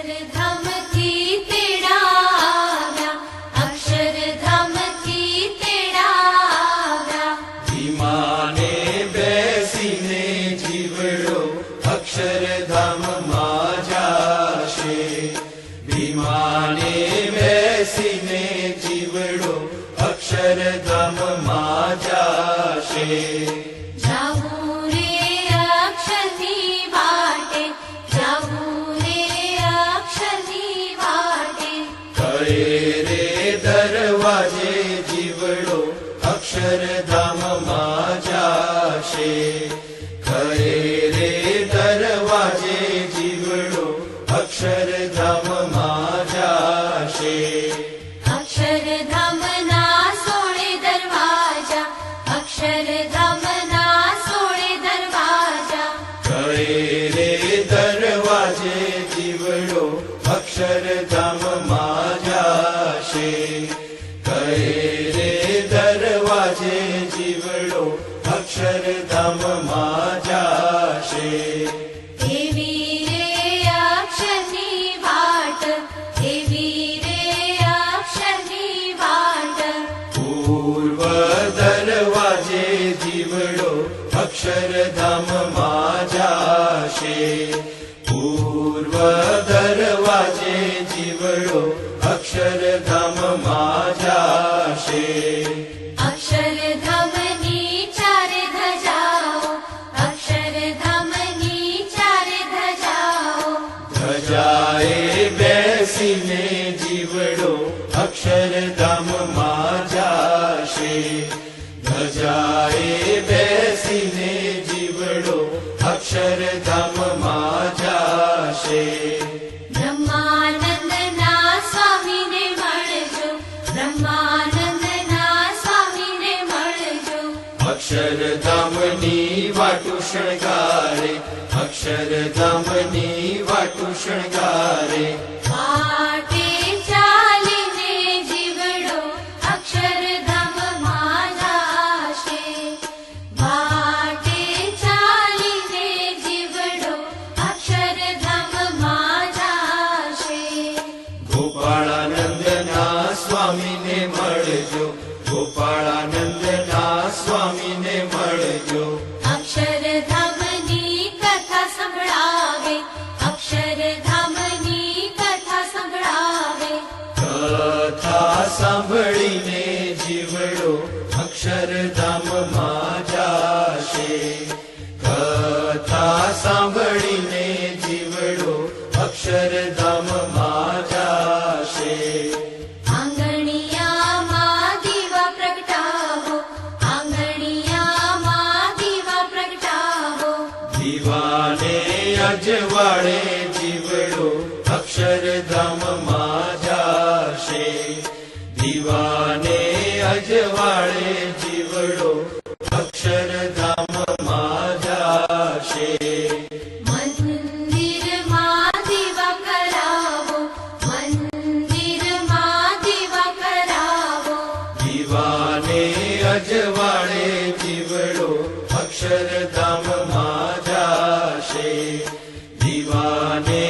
અક્ષરધામથી તેડાવ્યા, અક્ષરધામથી તેડાવ્યા. વિમાને બેસીને જીવડો અક્ષરધામમાં જાશે. વિમાને બેસીને જીવડો અક્ષરધામમાં જાશે. જાવું રે અક્ષરની વાટે, જાવું રે અક્ષરની વાટે. કળે રે દરવાજે જીવડો અક્ષરધામમાં જાશે. કળે રે દરવાજે જીવડો અક્ષરધામમાં જાશે. અક્ષરધામના 16 દરવાજા, અક્ષરધામના 16 દરવાજા. કળે રે દરવાજે જીવડો અક્ષરધામમાં જાશે. કળે રે દરવાજે જીવડો અક્ષરધામમાં જાશે. એવી રે અક્ષરની વાટ, એવી રે અક્ષરની વાટ. પૂર્વ દરવાજે જીવડો અક્ષરધામમાં જાશે. પૂર્વ દરવાજે જીવડો અક્ષરધામમાં જાશે. અક્ષરધામની ચારે ધજાઓ, અક્ષરધામની ચારે ધજાઓ. ધજાએ બેસીને જીવડો અક્ષરધામમાં જાશે. ધજાએ બેસીને જીવડો અક્ષરધામમાં જાશે. બ્રહ્માનંદના સ્વામીને મળજો, બ્રહ્માનંદના સ્વામીને મળજો. અક્ષરધામની વાટુ શણગારે. અક્ષરધામની વાટુ શણગારે. વાટે ચાલીને જીવડો અક્ષરધામમાં જાશે. વાટે ચાલીને જીવડો અક્ષરધામમાં જાશે. ગોપાળાનંદના સ્વામીને મળજો. ગોપાળાનંદના સ્વામીને મળજો. અક્ષરધામની કથા સંભળાવે, અક્ષરધામની કથા સંભળાવે. કથા સાંભળીને જીવડો અક્ષરધામમાં જાશે. કથા સાંભળીને જીવડો અક્ષરધામમાં જાશે. આંગણિયામાં દીવા પ્રગટાવો, આંગણિયામાં દીવા પ્રગટાવો. દીવાને અજવાળે જીવડો અક્ષરધામમાં જાશે. દીવાને અજવાળે જીવડો અક્ષરધામમાં જાશે. મંદિરમાં દીવા કરાવો, મંદિરમાં દીવા કરાવો. દીવાને અજવાળે જીવડો અક્ષરધામમાં જાશે. દીવાને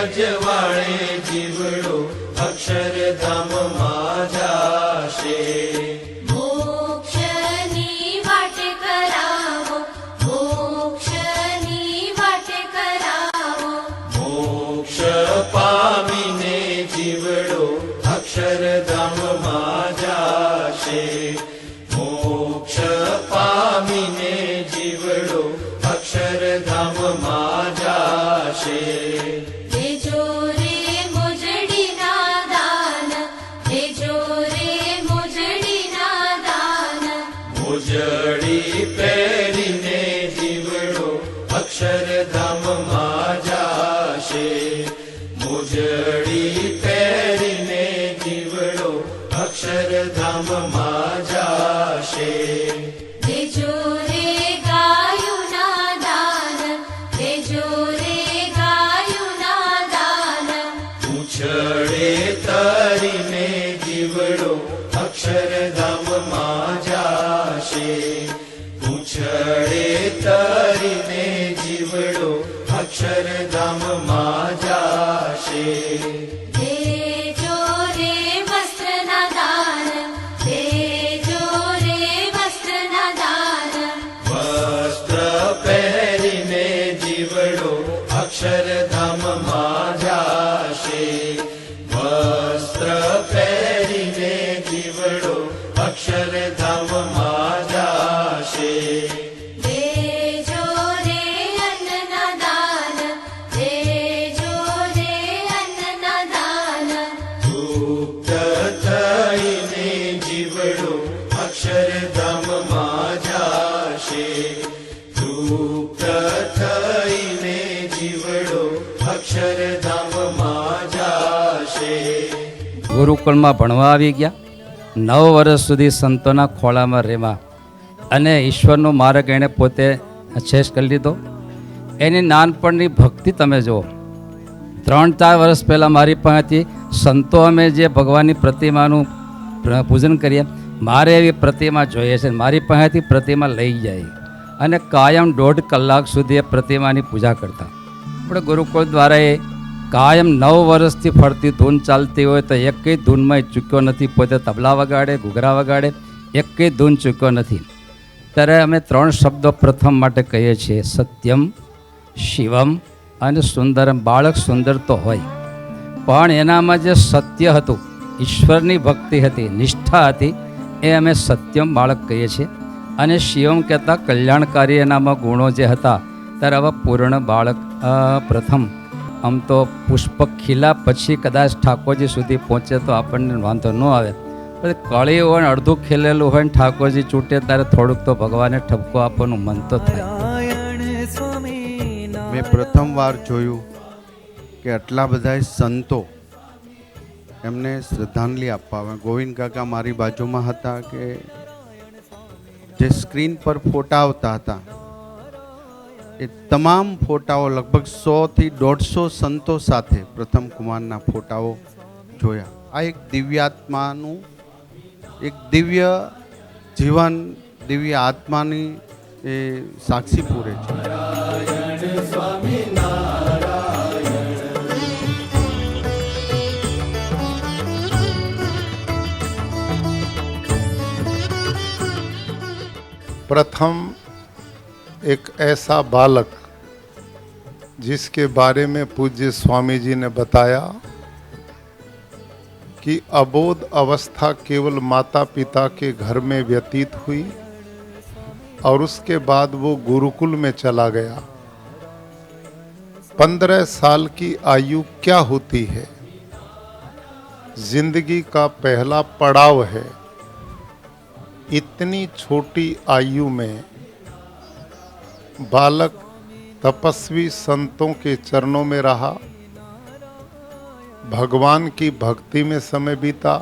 અજવાળે જીવડો અક્ષરધામમાં જાશે. મોક્ષની વાટે કરાવો, મોક્ષની વાટે કરાવો. મોક્ષ પામીને જીવડો અક્ષરધામમાં જાશે. મોક્ષ પામીને જીવડો અક્ષરધામમાં જાશે. લેજો રે મોજડીના દાન, લેજો રે મોજડીના દાન. મોજડી પહેરીને જીવડો અક્ષરધામમાં જાશે. મોજડી પહેરીને જીવડો અક્ષરધામમાં જાશે. લેજો રે ગાયુના દાન, લેજો રે ગાયુના દાન. પૂંછડે તરીને જીવડો અક્ષરધામમાં જાશે. પૂંછડે તરીને જીવડો અક્ષરધામમાં જાશે. દેજો રે વસ્ત્રના દાન, દેજો રે વસ્ત્રના દાન. વસ્ત્ર પહેરીને જીવડો અક્ષરધામમાં જાશે. વસ્ત્ર પહેરીને જીવડો અક્ષરધામમાં જાશે. દેજો રે અન્નના દાન, દેજો રે અન્નના દાન. તૃપ્ત થઈને જીવડો અક્ષરધામમાં જાશે. તૃપ્ત થઈને જીવડો અક્ષરધામમાં જાશે. ગુરુકુળમાં ભણવા આવી ગયા. 9 વર્ષ સુધી સંતોના ખોળામાં રહેવા અને ઈશ્વરનો માર્ગ એણે પોતે અછેશ કરી લીધો. એની નાનપણની ભક્તિ તમે જુઓ. 3-4 વર્ષ પહેલાં મારી પાસેથી સંતો અમે જે ભગવાનની પ્રતિમાનું પૂજન કરીએ, મારે એવી પ્રતિમા જોઈએ છે. મારી પાસેથી પ્રતિમા લઈ જાય અને કાયમ 1.5 કલાક સુધી એ પ્રતિમાની પૂજા કરતા. આપણે ગુરુકુળ દ્વારા એ કાયમ 9 વર્ષથી ફરતી ધૂન ચાલતી હોય તો એકેય ધૂનમાં ચૂક્યો નથી. પોતે તબલા વગાડે, ઘૂઘરા વગાડે, એકેય ધૂન ચૂક્યો નથી. ત્યારે અમે 3 શબ્દો પ્રથમ માટે કહીએ છીએ: સત્યમ, શિવમ અને સુંદરમ. બાળક સુંદર તો હોય, પણ એનામાં જે સત્ય હતું, ઈશ્વરની ભક્તિ હતી, નિષ્ઠા હતી, એ અમે સત્યમ બાળક કહીએ છીએ. અને શિવમ કહેતા કલ્યાણકારી એનામાં ગુણો જે હતા, ત્યારે હવે પૂર્ણ બાળક પ્રથમ. આમ તો પુષ્પ ખીલા પછી કદાચ ઠાકોરજી સુધી પહોંચે તો આપણને વાંધો ન આવે, પણ કળી હોય ને અડધું ખીલેલું હોય ને ઠાકોરજી ચૂંટે ત્યારે થોડુંક તો ભગવાને ઠપકો આપવાનું મન તો થાય. મેં પ્રથમવાર જોયું કે આટલા બધા સંતો એમને શ્રદ્ધાંજલિ આપવા આવે. ગોવિંદ કાકા મારી બાજુમાં હતા કે જે સ્ક્રીન પર ફોટા આવતા હતા, એ તમામ ફોટાઓ લગભગ 100થી 150 સંતો સાથે પ્રથમ કુમારના ફોટાઓ જોયા. આ એક દિવ્યાત્માનું, એક દિવ્ય જીવન, દિવ્ય આત્માની એ સાક્ષી પૂરે છે. प्रथम एक ऐसा बालक जिसके बारे में पूज्य स्वामी जी ने बताया कि अबोध अवस्था केवल माता पिता के घर में व्यतीत हुई और उसके बाद वो गुरुकुल में चला गया. 15 साल की आयु क्या होती है? जिंदगी का पहला पड़ाव है. इतनी छोटी आयु में बालक तपस्वी संतों के चरणों में रहा, भगवान की भक्ति में समय बीता,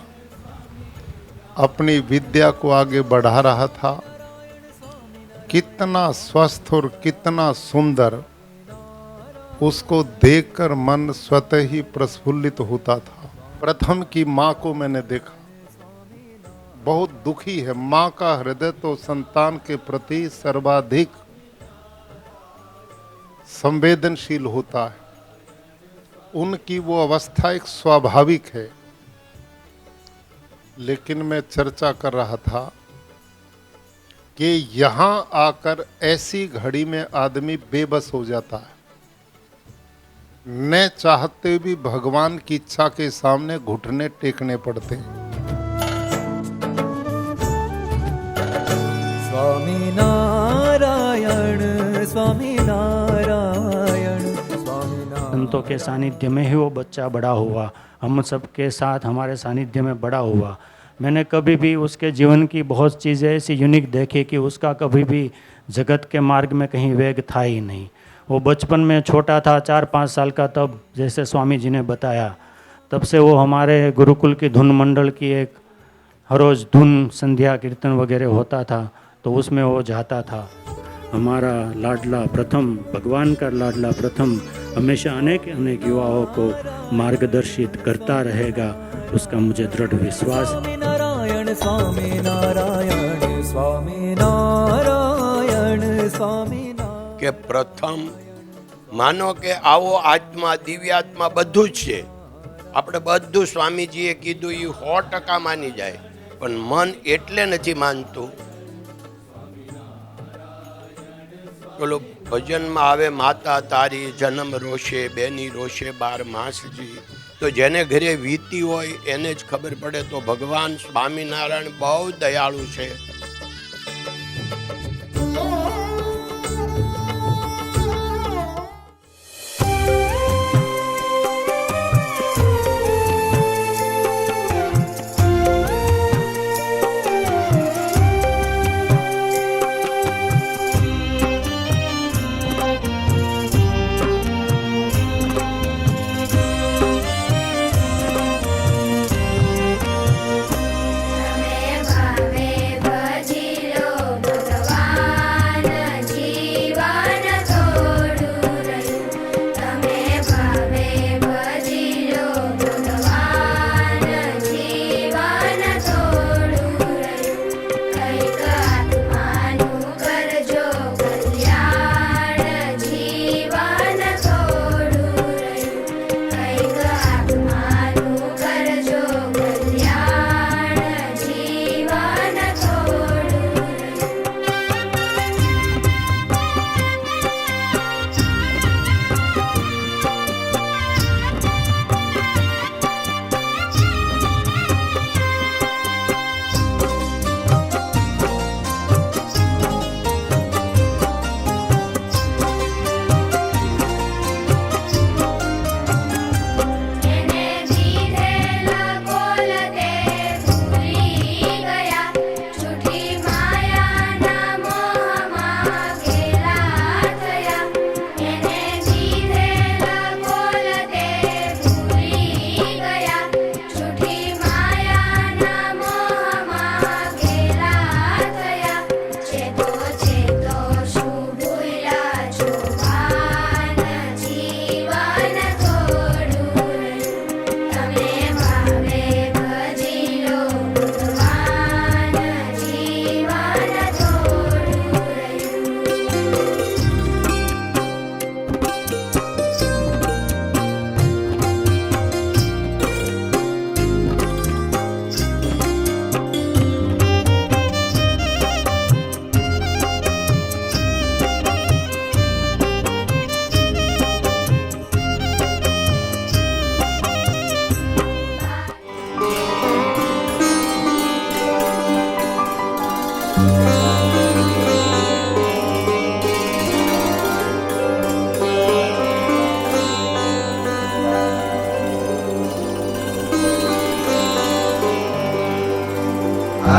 अपनी विद्या को आगे बढ़ा रहा था. कितना स्वस्थ और कितना सुंदर, उसको देखकर मन स्वतः ही प्रफुल्लित होता था. प्रथम की माँ को मैंने देखा, बहुत दुखी है. माँ का हृदय तो संतान के प्रति सर्वाधिक संवेदनशील होता है. उनकी वो अवस्था एक स्वाभाविक है. लेकिन मैं चर्चा कर रहा था कि यहाँ आकर ऐसी घड़ी में आदमी बेबस हो जाता है. न चाहते भी भगवान की इच्छा के सामने घुटने टेकने पड़ते हैं. स्वामी नारायण, स्वामी नारायण, स्वामी नारायण. संतों के सानिध्य में ही वो बच्चा बड़ा हुआ, हम सबके साथ हमारे सानिध्य में बड़ा हुआ. मैंने कभी भी उसके जीवन की बहुत चीज़ें ऐसी यूनिक देखी कि उसका कभी भी जगत के मार्ग में कहीं वेग था ही नहीं. वो बचपन में छोटा था, 4-5 साल का, तब जैसे स्वामी जी ने बताया, तब से वो हमारे गुरुकुल की धुन मंडल की एक हर रोज़ धुन संध्या कीर्तन वगैरह होता था, तो उसमें वो जाता था. हमारा लाडला प्रथम, भगवान का लाडला प्रथम हमेशा अनेक अनेक युवाओं को मार्गदर्शित करता रहेगा, उसका मुझे दृढ़ विश्वास है. स्वामी नारायण, स्वामी नारायण, स्वामी नारायण, स्वामी नारायण. કે પ્રથમ માનો કે આવો આત્મા દિવ્યાત્મા બધું જ છે. આપણે બધું સ્વામીજીએ કીધું એ 100% માની જાય, પણ મન એટલે નથી માનતું. પેલો ભજનમાં આવે, માતા તારી જન્મ રોશે, બેની રોશે 12 માસજી. તો જેને ઘરે વીતી હોય એને જ ખબર પડે. તો ભગવાન સ્વામિનારાયણ બહુ દયાળુ છે.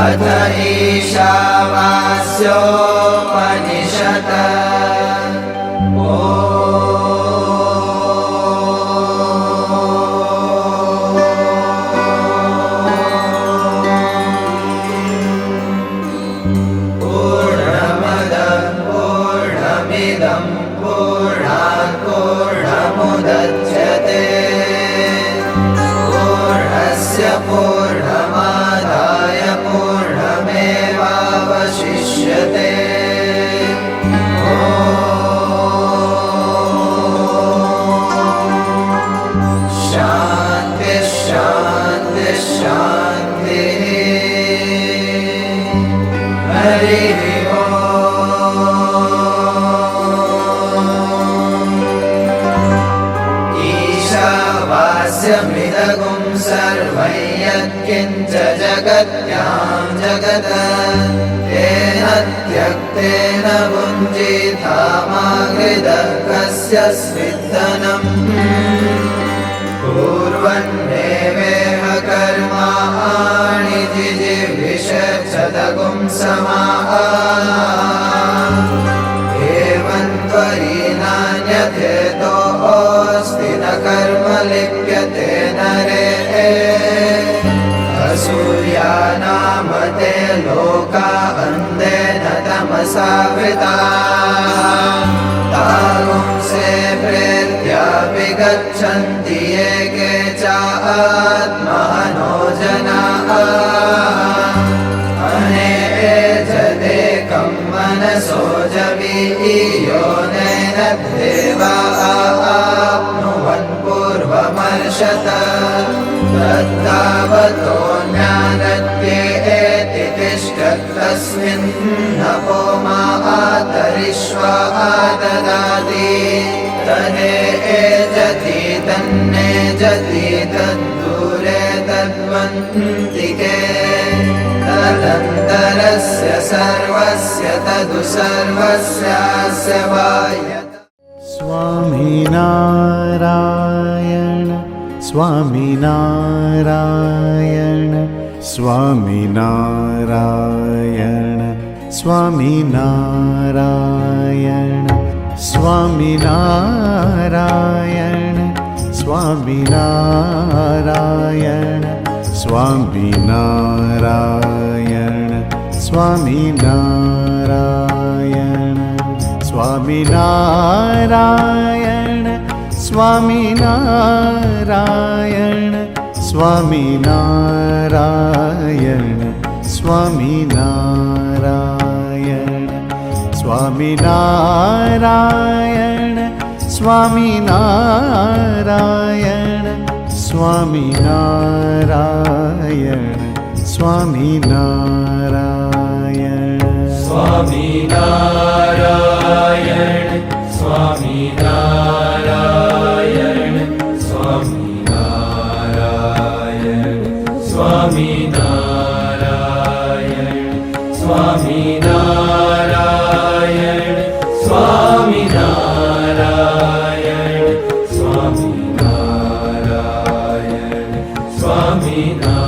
अथ ईशावास्योपनिषत् पूर्णमदः पूर्णमिदं पूर्णात् पूर्णमुदच्यते पूर्णस्य पूर्णमादाय पूर्णमेवावशिष्यते. शान्ति शान्ति शान्तिः. हरिः ईशावास्यमिदगुं सर्वं यत्किञ्च जगत्यां जगत् तेन त्यक्तेन भुञ्जीथामागृदः कस्य स्विद्धनम् पूर्वन्नेवेह कर्माणि जिजीविषच्छदगुं समाः एवं त्वयि नान्यथेतोऽस्ति न कर्म लिप्यते नरे असूर्या नाम ते लोका अन्धेन तमसा वृताः तागुंसे प्रेत्या विगच्छन्ति ये के च आत्मनो जनाः अनेजदेकं मनसो जवीयो नैन देवा भाषत तद्धावतो ज्ञानत्येति तिष्ठत्तस्मिन् नभो मातरिष्वा ददाति तदेजति तन्नेजति तद्दूरे तद्वन्तिके तदन्तरस्य सर्वस्य तदु सर्वस्यास्य वायत स्वामिनारायण स्वामिनारायण स्वामिनारायण स्वामिनारायण स्वामिनारायण स्वामिनारायण स्वामिनारायण स्वामिनारायण स्वामिनारायण स्वामिनारायण स्वामिनारायण स्वामिनारायण स्वामिनारायण स्वामिनारायण स्वामिनारायण स्वामिनारायण સ્વામિનારાયણ સ્વામિનારાયણ સ્વામિનારાયણ સ્વામિનારાયણ સ્વામિનારાયણ સ્વામિનારાયણ સ્વામિનારાયણ સ્વામિનારાયણ.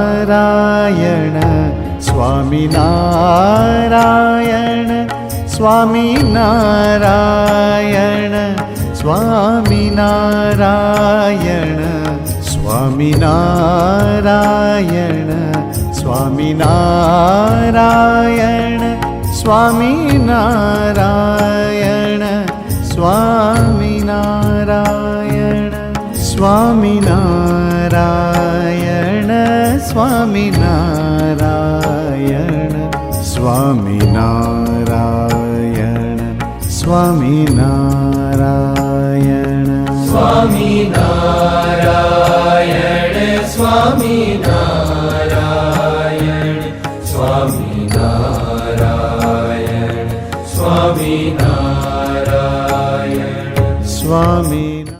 स्वामिनारायण स्वामिनारायण स्वामिनारायण स्वामिनारायण स्वामिनारायण स्वामिनारायण स्वामिनारायण स्वामिनारायण स्वामिनारायण स्वामिनारायण स्वामिनारायण स्वामिनारायण સ્વામિનારાયણ સ્વામિનારાયણ સ્વામિનારાયણ સ્વામિનારાયણ स्वामी